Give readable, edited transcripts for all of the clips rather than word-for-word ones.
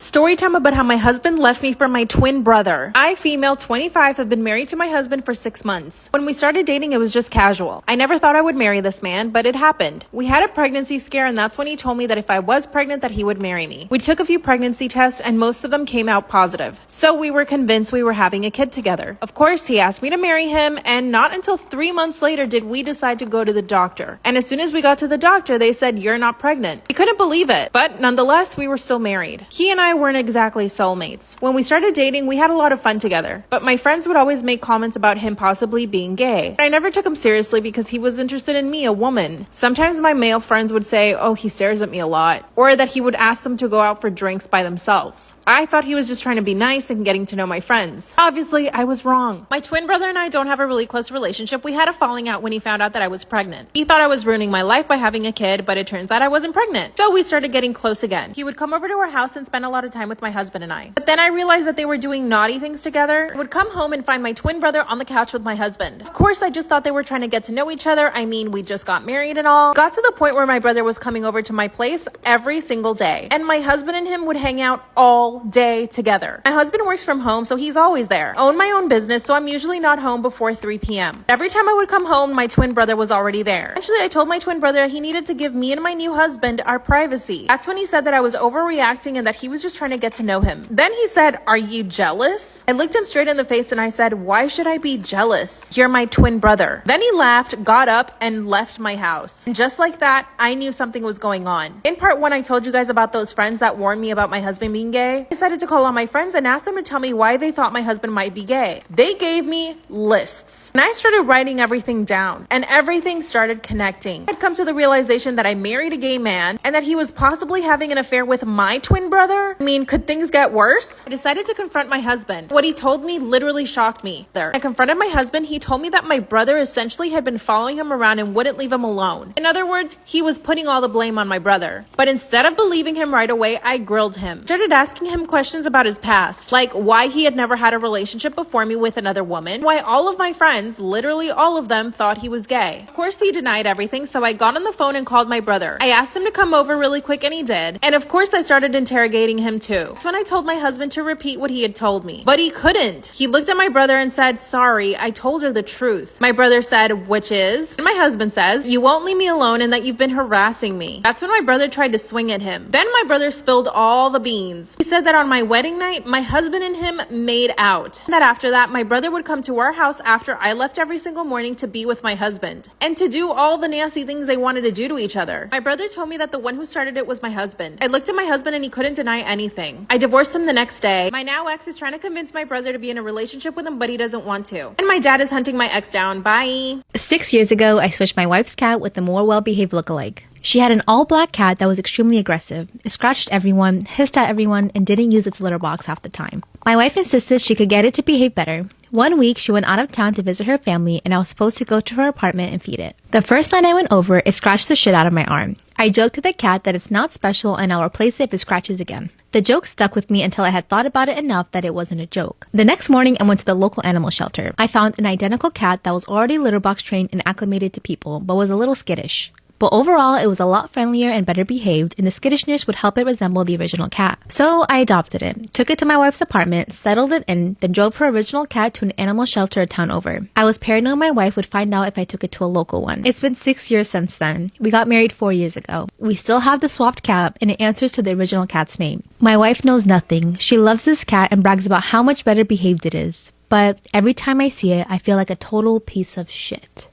Story time about how my husband left me for my twin brother. I, female, 25, have been married to my husband for 6 months. When we started dating, it was just casual. I never thought I would marry this man, but it happened. We had a pregnancy scare, and that's when he told me that if I was pregnant, that he would marry me. We took a few pregnancy tests, and most of them came out positive. So we were convinced we were having a kid together. Of course, he asked me to marry him, and not until 3 months later did we decide to go to the doctor. And as soon as we got to the doctor, they said, "You're not pregnant." We couldn't believe it, but nonetheless, we were still married. He and I weren't exactly soulmates. When we started dating, we had a lot of fun together, but my friends would always make comments about him possibly being gay. I never took him seriously because he was interested in me, a woman. Sometimes my male friends would say, "Oh, he stares at me a lot," or that he would ask them to go out for drinks by themselves. I thought he was just trying to be nice and getting to know my friends. Obviously, I was wrong. My twin brother and I don't have a really close relationship. We had a falling out when he found out that I was pregnant. He thought I was ruining my life by having a kid, but it turns out I wasn't pregnant. So we started getting close again. He would come over to our house and spend a lot of time with my husband and I. But then I realized that they were doing naughty things together. I would come home and find my twin brother on the couch with my husband. Of course, I just thought they were trying to get to know each other. I mean, we just got married and all. Got to the point where my brother was coming over to my place every single day. And my husband and him would hang out all day together. My husband works from home, so he's always there. I own my own business, so I'm usually not home before 3 p.m. Every time I would come home, my twin brother was already there. Actually, I told my twin brother he needed to give me and my new husband our privacy. That's when he said that I was overreacting and that he was just trying to get to know him. Then he said, "Are you jealous?" I looked him straight in the face and I said, "Why should I be jealous? You're my twin brother." Then he laughed, got up, and left my house. And just like that, I knew something was going on. In part 1, I told you guys about those friends that warned me about my husband being gay. I decided to call on my friends and ask them to tell me why they thought my husband might be gay. They gave me lists. And I started writing everything down, and everything started connecting. I'd come to the realization that I married a gay man and that he was possibly having an affair with my twin brother. I mean, could things get worse? I decided to confront my husband. What he told me literally shocked me. I confronted my husband. He told me that my brother essentially had been following him around and wouldn't leave him alone. In other words, he was putting all the blame on my brother. But instead of believing him right away, I grilled him. Started asking him questions about his past, like why he had never had a relationship before me with another woman, why all of my friends, literally all of them, thought he was gay. Of course, he denied everything, so I got on the phone and called my brother. I asked him to come over really quick, and he did. And of course, I started interrogating him too. That's when I told my husband to repeat what he had told me. But he couldn't. He looked at my brother and said, "Sorry, I told her the truth." My brother said, "Which is?" And my husband says, "You won't leave me alone and that you've been harassing me." That's when my brother tried to swing at him. Then my brother spilled all the beans. He said that on my wedding night, my husband and him made out. And that after that, my brother would come to our house after I left every single morning to be with my husband and to do all the nasty things they wanted to do to each other. My brother told me that the one who started it was my husband. I looked at my husband and he couldn't deny anything. I divorced him the next day. My now ex is trying to convince my brother to be in a relationship with him, but he doesn't want to. And my dad is hunting my ex down. Bye. 6 years ago, I switched my wife's cat with a more well-behaved lookalike. She had an all-black cat that was extremely aggressive. It scratched everyone, hissed at everyone, and didn't use its litter box half the time. My wife insisted she could get it to behave better. One week, she went out of town to visit her family, and I was supposed to go to her apartment and feed it. The first night I went over, it scratched the shit out of my arm. I joked to the cat that it's not special and I'll replace it if it scratches again. The joke stuck with me until I had thought about it enough that it wasn't a joke. The next morning, I went to the local animal shelter. I found an identical cat that was already litter box trained and acclimated to people, but was a little skittish. But overall, it was a lot friendlier and better behaved, and the skittishness would help it resemble the original cat. So I adopted it, took it to my wife's apartment, settled it in, then drove her original cat to an animal shelter a town over. I was paranoid my wife would find out if I took it to a local one. It's been 6 years since then. We got married 4 years ago. We still have the swapped cat, and it answers to the original cat's name. My wife knows nothing. She loves this cat and brags about how much better behaved it is. But every time I see it, I feel like a total piece of shit.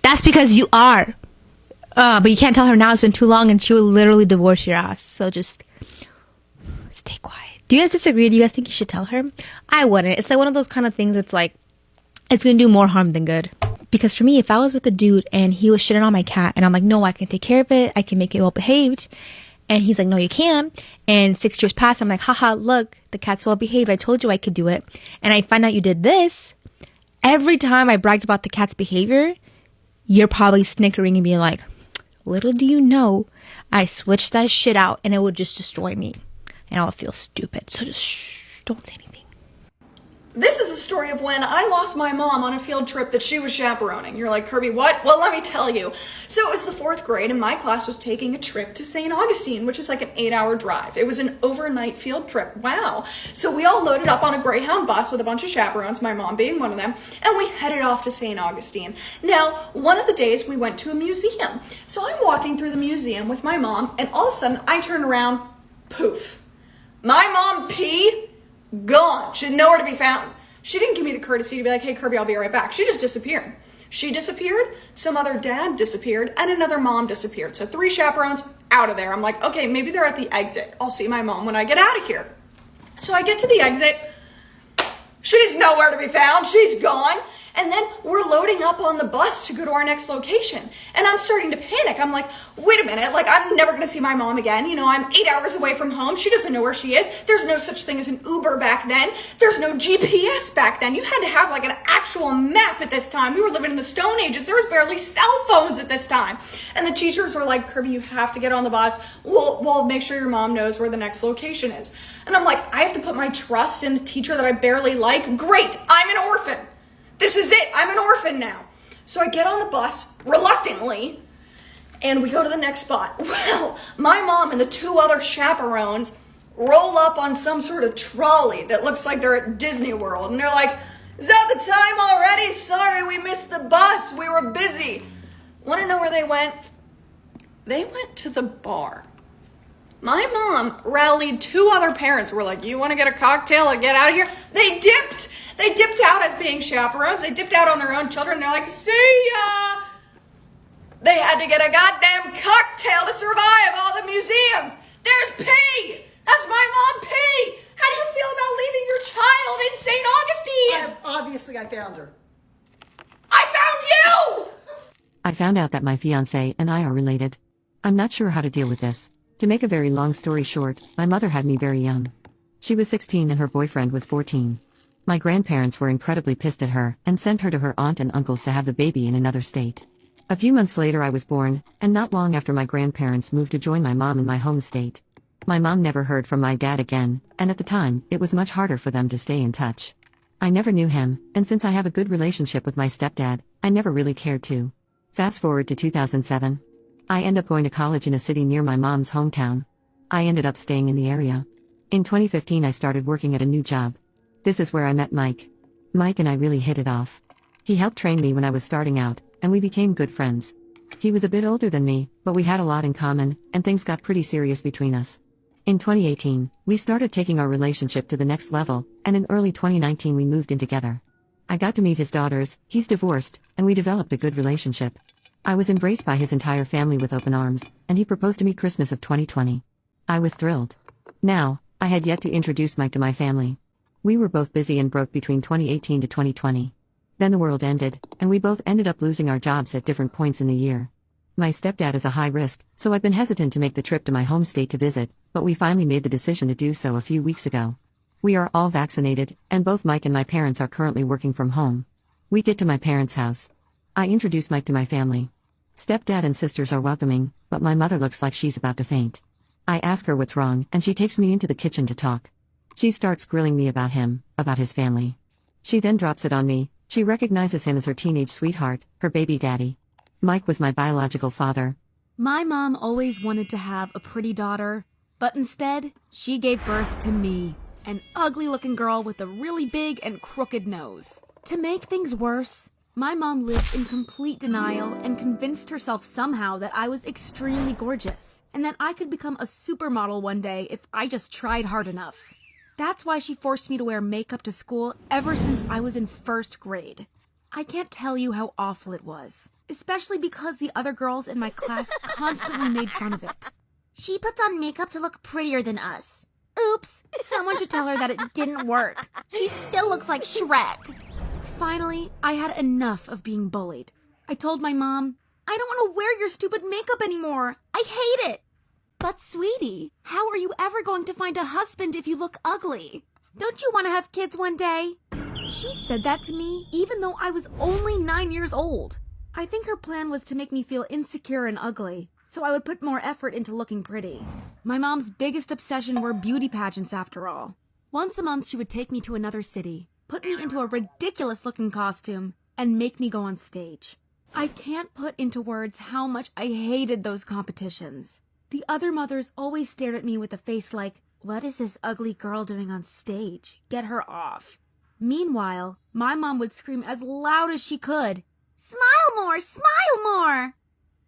That's because you are. But you can't tell her now. It's been too long and she will literally divorce your ass. So just stay quiet. Do you guys disagree? Do you guys think you should tell her? I wouldn't. It's like one of those kind of things where it's like, it's going to do more harm than good. Because for me, if I was with a dude and he was shitting on my cat and I'm like, no, I can take care of it. I can make it well behaved. And he's like, no, you can't. And 6 years pass. I'm like, haha, look, the cat's well behaved. I told you I could do it. And I find out you did this. Every time I bragged about the cat's behavior, you're probably snickering and being like, little do you know, I switched that shit out and it would just destroy me. And I'll feel stupid. So just don't say anything. This is a story of when I lost my mom on a field trip that she was chaperoning. You're like, Kirby, what? Well, let me tell you. So it was the 4th grade and my class was taking a trip to St. Augustine, which is like an 8-hour drive. It was an overnight field trip. Wow. So we all loaded up on a Greyhound bus with a bunch of chaperones, my mom being one of them, and we headed off to St. Augustine. Now, one of the days we went to a museum. So I'm walking through the museum with my mom and all of a sudden I turn around, poof. My mom P, gone. She's nowhere to be found. She didn't give me the courtesy to be like, hey, Kirby, I'll be right back. She just disappeared. She disappeared, some other dad disappeared, and another mom disappeared. So 3 chaperones out of there. I'm like, okay, maybe they're at the exit. I'll see my mom when I get out of here. So I get to the exit. She's nowhere to be found. She's gone. And then we're loading up on the bus to go to our next location. And I'm starting to panic. I'm like, wait a minute, like I'm never gonna see my mom again. You know, I'm 8 hours away from home. She doesn't know where she is. There's no such thing as an Uber back then. There's no GPS back then. You had to have like an actual map at this time. We were living in the Stone Ages. There was barely cell phones at this time. And the teachers are like, Kirby, you have to get on the bus. We'll make sure your mom knows where the next location is. And I'm like, I have to put my trust in the teacher that I barely like? Great, I'm an orphan. This is it. I'm an orphan now. So I get on the bus reluctantly and we go to the next spot. Well, my mom and the 2 other chaperones roll up on some sort of trolley that looks like they're at Disney World. And they're like, is that the time already? Sorry, we missed the bus. We were busy. Want to know where they went? They went to the bar. My mom rallied 2 other parents who were like, you want to get a cocktail and get out of here? They dipped. They dipped out as being chaperones. They dipped out on their own children. They're like, see ya. They had to get a goddamn cocktail to survive all the museums. There's P. That's my mom, P. How do you feel about leaving your child in St. Augustine? Obviously, I found her. I found you. I found out that my fiance and I are related. I'm not sure how to deal with this. To make a very long story short, my mother had me very young. She was 16 and her boyfriend was 14. My grandparents were incredibly pissed at her and sent her to her aunt and uncles to have the baby in another state. A few months later I was born, and not long after my grandparents moved to join my mom in my home state. My mom never heard from my dad again, and at the time, it was much harder for them to stay in touch. I never knew him, and since I have a good relationship with my stepdad, I never really cared to. Fast forward to 2007. I end up going to college in a city near my mom's hometown. I ended up staying in the area. In 2015 I started working at a new job. This is where I met Mike. Mike and I really hit it off. He helped train me when I was starting out, and we became good friends. He was a bit older than me, but we had a lot in common, and things got pretty serious between us. In 2018, we started taking our relationship to the next level, and in early 2019 we moved in together. I got to meet his daughters, he's divorced, and we developed a good relationship. I was embraced by his entire family with open arms, and he proposed to me Christmas of 2020. I was thrilled. Now, I had yet to introduce Mike to my family. We were both busy and broke between 2018 to 2020. Then the world ended, and we both ended up losing our jobs at different points in the year. My stepdad is a high risk, so I've been hesitant to make the trip to my home state to visit, but we finally made the decision to do so a few weeks ago. We are all vaccinated, and both Mike and my parents are currently working from home. We get to my parents' house. I introduce Mike to my family. Stepdad and sisters are welcoming, but my mother looks like she's about to faint. I ask her what's wrong, and she takes me into the kitchen to talk. She starts grilling me about him, about his family. She then drops it on me. She recognizes him as her teenage sweetheart, her baby daddy. Mike was my biological father. My mom always wanted to have a pretty daughter, but instead, she gave birth to me, an ugly-looking girl with a really big and crooked nose. To make things worse, my mom lived in complete denial and convinced herself somehow that I was extremely gorgeous, and that I could become a supermodel one day if I just tried hard enough. That's why she forced me to wear makeup to school ever since I was in 1st grade. I can't tell you how awful it was, especially because the other girls in my class constantly made fun of it. She puts on makeup to look prettier than us. Oops, someone should tell her that it didn't work. She still looks like Shrek. Finally, I had enough of being bullied. I told my mom, I don't want to wear your stupid makeup anymore. I hate it. But sweetie, how are you ever going to find a husband if you look ugly? Don't you want to have kids one day? She said that to me even though I was only 9 years old. I think her plan was to make me feel insecure and ugly, so I would put more effort into looking pretty. My mom's biggest obsession were beauty pageants after all. Once a month she would take me to another city, put me into a ridiculous looking costume, and make me go on stage. I can't put into words how much I hated those competitions. The other mothers always stared at me with a face like, "What is this ugly girl doing on stage? Get her off." Meanwhile, my mom would scream as loud as she could, Smile more! Smile more!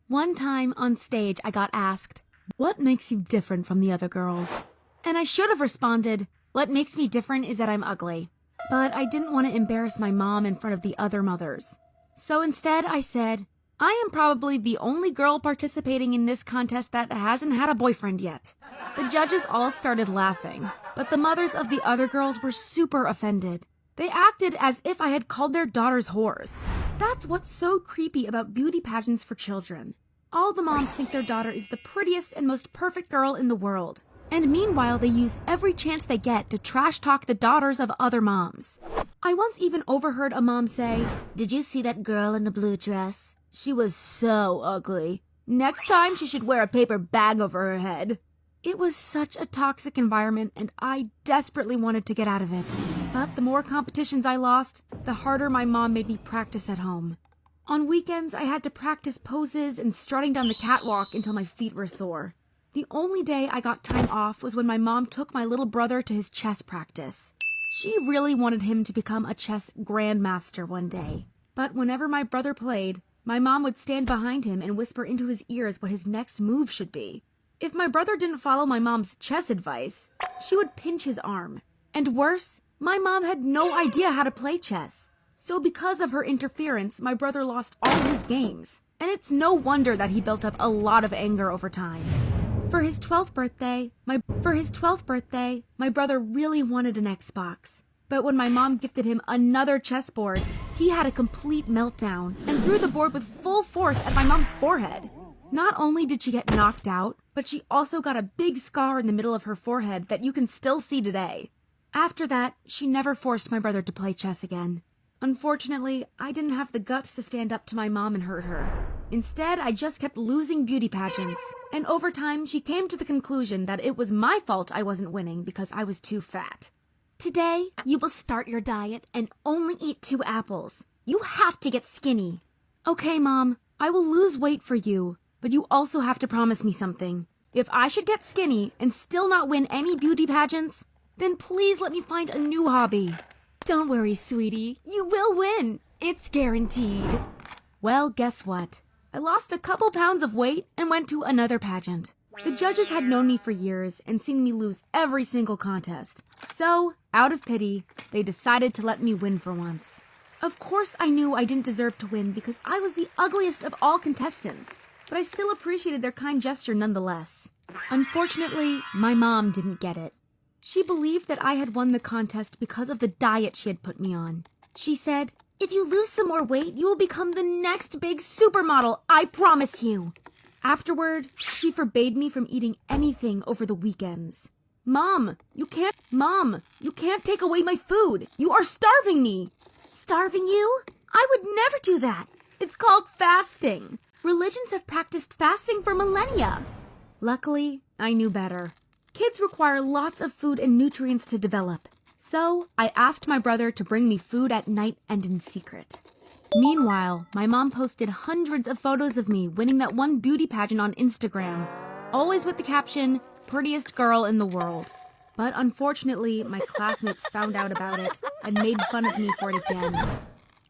One time on stage, I got asked, "What makes you different from the other girls?" And I should have responded, "What makes me different is that I'm ugly." But I didn't want to embarrass my mom in front of the other mothers. So instead, I said, "I am probably the only girl participating in this contest that hasn't had a boyfriend yet." The judges all started laughing, but the mothers of the other girls were super offended. They acted as if I had called their daughters whores. That's what's so creepy about beauty pageants for children. All the moms think their daughter is the prettiest and most perfect girl in the world. And meanwhile, they use every chance they get to trash talk the daughters of other moms. I once even overheard a mom say, Did you see that girl in the blue dress? "She was so ugly. Next time she should wear a paper bag over her head." It was such a toxic environment, and I desperately wanted to get out of it. But the more competitions I lost, the harder my mom made me practice at home. On weekends, I had to practice poses and strutting down the catwalk until my feet were sore. The only day I got time off was when my mom took my little brother to his chess practice. She really wanted him to become a chess grandmaster one day. But whenever my brother played, my mom would stand behind him and whisper into his ears what his next move should be. If my brother didn't follow my mom's chess advice, she would pinch his arm. And worse, my mom had no idea how to play chess. So because of her interference, my brother lost all his games. And it's no wonder that he built up a lot of anger over time. For his 12th birthday, my brother really wanted an Xbox. But when my mom gifted him another chessboard, he had a complete meltdown and threw the board with full force at my mom's forehead. Not only did she get knocked out, but she also got a big scar in the middle of her forehead that you can still see today. After that, she never forced my brother to play chess again. Unfortunately, I didn't have the guts to stand up to my mom and hurt her. Instead, I just kept losing beauty pageants. And over time, she came to the conclusion that it was my fault I wasn't winning because I was too fat. Today, you will start your diet and only eat 2 apples. You have to get skinny. Okay, Mom, I will lose weight for you, but you also have to promise me something. If I should get skinny and still not win any beauty pageants, then please let me find a new hobby. Don't worry, sweetie. You will win. It's guaranteed. Well, guess what? I lost a couple pounds of weight and went to another pageant. The judges had known me for years and seen me lose every single contest. So, out of pity, they decided to let me win for once. Of course I knew I didn't deserve to win because I was the ugliest of all contestants, but I still appreciated their kind gesture nonetheless. Unfortunately, my mom didn't get it. She believed that I had won the contest because of the diet she had put me on. She said, "If you lose some more weight, you will become the next big supermodel, I promise you." Afterward, she forbade me from eating anything over the weekends. Mom, you can't take away my food. You are starving me." Starving you? I would never do that. It's called fasting. Religions have practiced fasting for millennia. Luckily, I knew better. Kids require lots of food and nutrients to develop. So, I asked my brother to bring me food at night and in secret. Meanwhile, my mom posted hundreds of photos of me winning that one beauty pageant on Instagram, always with the caption, "Prettiest girl in the world." But unfortunately, my classmates found out about it and made fun of me for it again.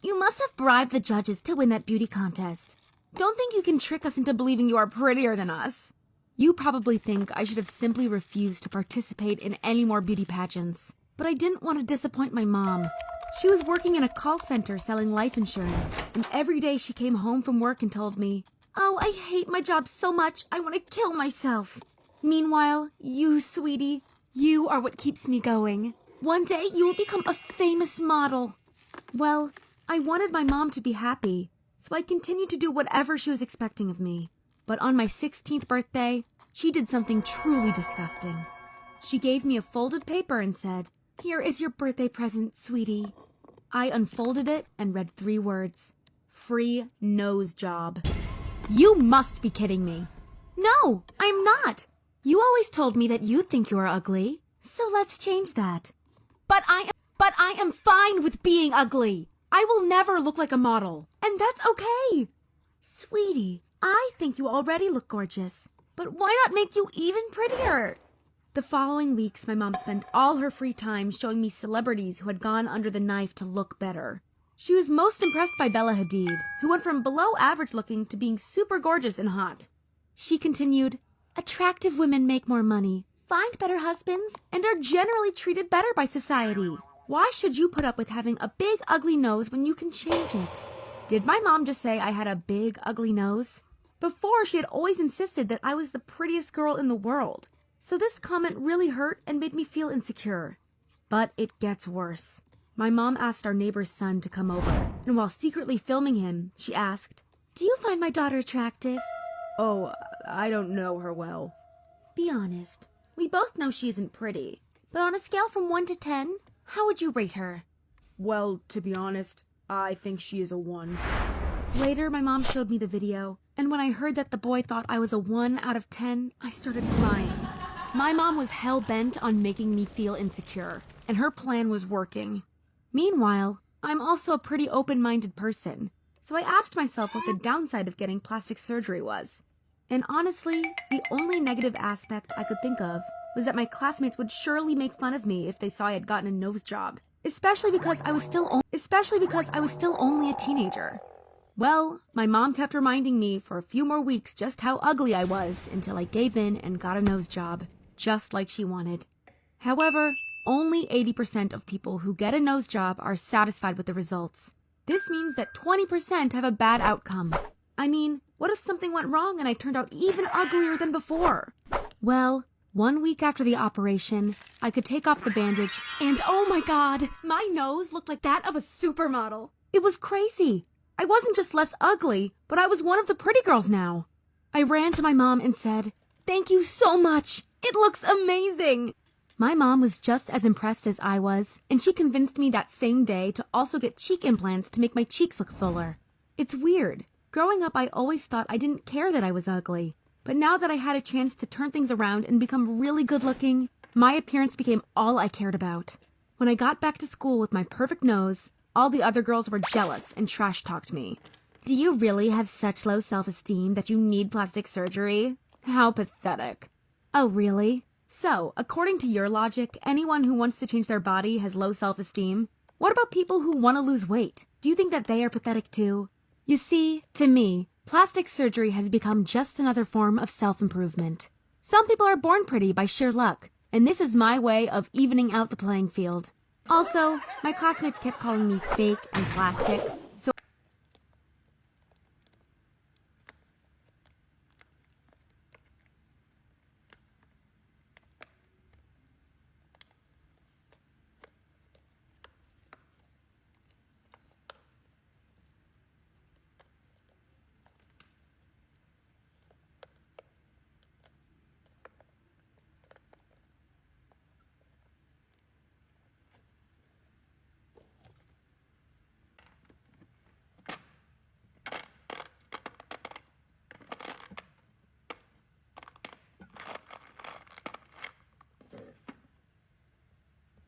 You must have bribed the judges to win that beauty contest. Don't think you can trick us into believing you are prettier than us. You probably think I should have simply refused to participate in any more beauty pageants. But I didn't want to disappoint my mom. She was working in a call center selling life insurance, and every day she came home from work and told me, "Oh, I hate my job so much, I want to kill myself." Meanwhile, you, sweetie, you are what keeps me going. One day you will become a famous model. Well, I wanted my mom to be happy, so I continued to do whatever she was expecting of me. But on my 16th birthday, she did something truly disgusting. She gave me a folded paper and said, "Here is your birthday present, sweetie." I unfolded it and read 3 words. Free nose job. You must be kidding me. No, I'm not. You always told me that you think you are ugly. So let's change that. But But I am fine with being ugly. I will never look like a model. And that's okay. Sweetie, I think you already look gorgeous. But why not make you even prettier? The following weeks, my mom spent all her free time showing me celebrities who had gone under the knife to look better. She was most impressed by Bella Hadid, who went from below average looking to being super gorgeous and hot. She continued, "Attractive women make more money, find better husbands, and are generally treated better by society. Why should you put up with having a big ugly nose when you can change it?" Did my mom just say I had a big ugly nose? Before, she had always insisted that I was the prettiest girl in the world. So this comment really hurt and made me feel insecure. But it gets worse. My mom asked our neighbor's son to come over, and while secretly filming him, she asked, "Do you find my daughter attractive?" "Oh, I don't know her well." "Be honest. We both know she isn't pretty. But on a scale from 1 to 10, how would you rate her?" "Well, to be honest, I think she is a 1. Later, my mom showed me the video, and when I heard that the boy thought I was a 1 out of 10, I started crying. My mom was hell-bent on making me feel insecure, and her plan was working. Meanwhile, I'm also a pretty open-minded person, so I asked myself what the downside of getting plastic surgery was. And honestly, the only negative aspect I could think of was that my classmates would surely make fun of me if they saw I had gotten a nose job, especially because I was still only a teenager. Well, my mom kept reminding me for a few more weeks just how ugly I was until I gave in and got a nose job, just like she wanted. However, only 80% of people who get a nose job are satisfied with the results. This means that 20% have a bad outcome. I mean, what if something went wrong and I turned out even uglier than before? Well, 1 week after the operation, I could take off the bandage, and oh my god, my nose looked like that of a supermodel. It was crazy. I wasn't just less ugly, but I was one of the pretty girls now. I ran to my mom and said, "Thank you so much. It looks amazing." My mom was just as impressed as I was, and she convinced me that same day to also get cheek implants to make my cheeks look fuller. It's weird. Growing up, I always thought I didn't care that I was ugly. But now that I had a chance to turn things around and become really good looking, my appearance became all I cared about. When I got back to school with my perfect nose, all the other girls were jealous and trash-talked me. "Do you really have such low self-esteem that you need plastic surgery? How pathetic." "Oh, really? So, according to your logic, anyone who wants to change their body has low self-esteem? What about people who want to lose weight? Do you think that they are pathetic too?" You see, to me, plastic surgery has become just another form of self-improvement. Some people are born pretty by sheer luck, and this is my way of evening out the playing field. Also, my classmates kept calling me fake and plastic,